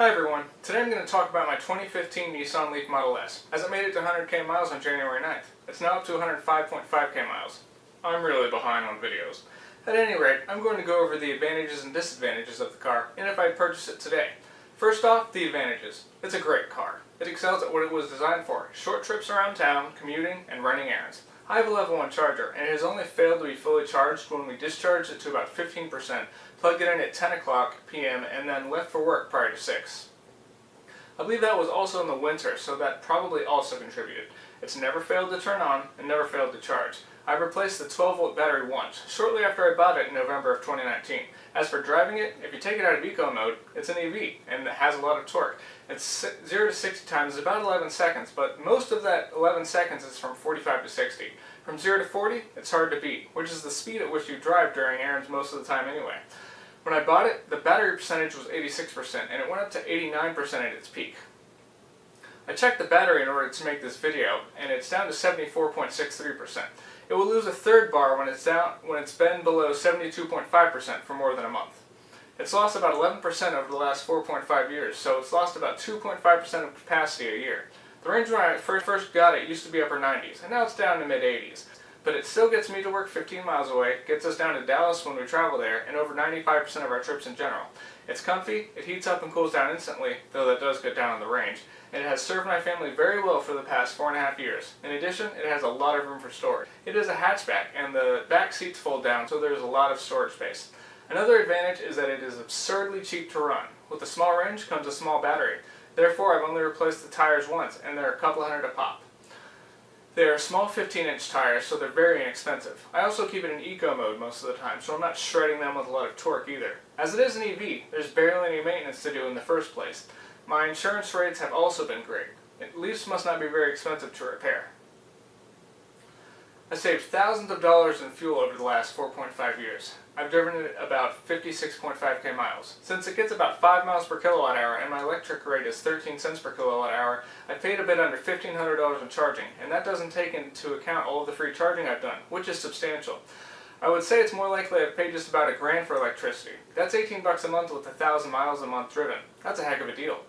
Hi everyone, today I'm going to talk about my 2015 Nissan Leaf Model S, as it made it to 100k miles on January 9th. It's now up to 105.5k miles. I'm really behind on videos. At any rate, I'm going to go over the advantages and disadvantages of the car, and if I purchase it today. First off, the advantages. It's a great car. It excels at what it was designed for: short trips around town, commuting, and running errands. I have a level 1 charger, and it has only failed to be fully charged when we discharged it to about 15%, plugged it in at 10 o'clock p.m., and then left for work prior to 6. I believe that was also in the winter, so that probably also contributed. It's never failed to turn on, and never failed to charge. I replaced the 12-volt battery once, shortly after I bought it in November of 2019. As for driving it, if you take it out of eco mode, it's an EV, and it has a lot of torque. It's 0 to 60 times is about 11 seconds, but most of that 11 seconds is from 45 to 60. From 0 to 40, it's hard to beat, which is the speed at which you drive during errands most of the time anyway. When I bought it, the battery percentage was 86%, and it went up to 89% at its peak. I checked the battery in order to make this video, and it's down to 74.63%. It will lose a third bar when it's been below 72.5% for more than a month. It's lost about 11% over the last 4.5 years, so it's lost about 2.5% of capacity a year. The range when I first got it used to be upper 90s, and now it's down to mid 80s. But it still gets me to work 15 miles away, gets us down to Dallas when we travel there, and over 95% of our trips in general. It's comfy, it heats up and cools down instantly, though that does get down in the range, and it has served my family very well for the past 4.5 years. In addition, it has a lot of room for storage. It is a hatchback, and the back seats fold down, so there's a lot of storage space. Another advantage is that it is absurdly cheap to run. With a small range comes a small battery. Therefore, I've only replaced the tires once, and they're a couple hundred a pop. They are small 15-inch tires, so they're very inexpensive. I also keep it in eco mode most of the time, so I'm not shredding them with a lot of torque either. As it is an EV, there's barely any maintenance to do in the first place. My insurance rates have also been great. Leafs must not be very expensive to repair. I saved thousands of dollars in fuel over the last 4.5 years. I've driven it about 56.5k miles. Since it gets about 5 miles per kilowatt hour and my electric rate is 13 cents per kilowatt hour, I paid a bit under $1,500 in charging, and that doesn't take into account all of the free charging I've done, which is substantial. I would say it's more likely I've paid just about $1,000 for electricity. That's 18 bucks a month with 1,000 miles a month driven. That's a heck of a deal.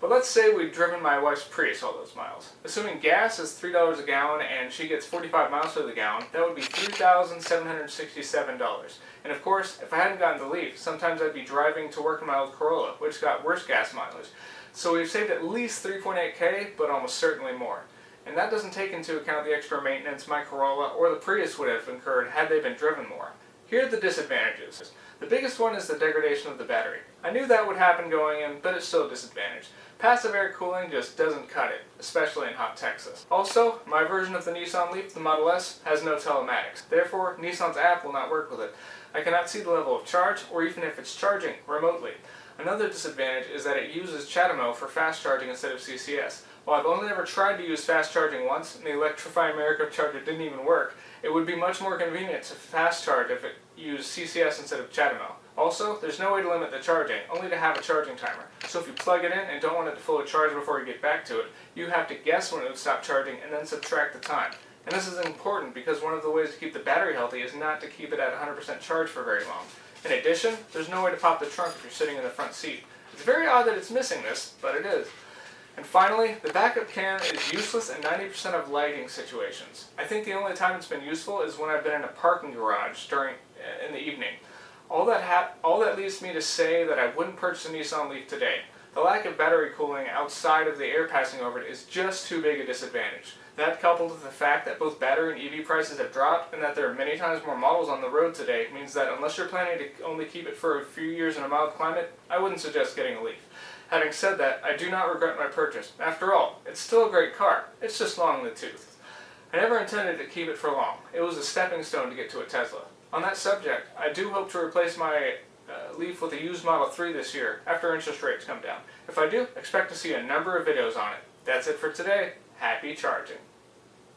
But let's say we've driven my wife's Prius all those miles. Assuming gas is $3 a gallon and she gets 45 miles to the gallon, that would be $3,767. And of course, if I hadn't gotten the Leaf, sometimes I'd be driving to work in my old Corolla, which got worse gas mileage. So we've saved at least 3.8k, but almost certainly more. And that doesn't take into account the extra maintenance my Corolla or the Prius would have incurred had they been driven more. Here are the disadvantages. The biggest one is the degradation of the battery. I knew that would happen going in, but it's still a disadvantage. Passive air cooling just doesn't cut it, especially in hot Texas. Also, my version of the Nissan Leaf, the Model S, has no telematics. Therefore, Nissan's app will not work with it. I cannot see the level of charge, or even if it's charging remotely. Another disadvantage is that it uses CHAdeMO for fast charging instead of CCS. While I've only ever tried to use fast charging once, and the Electrify America charger didn't even work, it would be much more convenient to fast charge if it used CCS instead of CHAdeMO. Also, there's no way to limit the charging, only to have a charging timer. So if you plug it in and don't want it to fully charge before you get back to it, you have to guess when it would stop charging and then subtract the time. And this is important because one of the ways to keep the battery healthy is not to keep it at 100% charge for very long. In addition, there's no way to pop the trunk if you're sitting in the front seat. It's very odd that it's missing this, but it is. And finally, the backup cam is useless in 90% of lighting situations. I think the only time it's been useful is when I've been in a parking garage in the evening. All that leads me to say that I wouldn't purchase a Nissan Leaf today. The lack of battery cooling outside of the air passing over it is just too big a disadvantage. That, coupled with the fact that both battery and EV prices have dropped and that there are many times more models on the road today, means that unless you're planning to only keep it for a few years in a mild climate, I wouldn't suggest getting a Leaf. Having said that, I do not regret my purchase. After all, it's still a great car. It's just long in the tooth. I never intended to keep it for long. It was a stepping stone to get to a Tesla. On that subject, I do hope to replace my Leaf with a used Model 3 this year, after interest rates come down. If I do, expect to see a number of videos on it. That's it for today. Happy charging.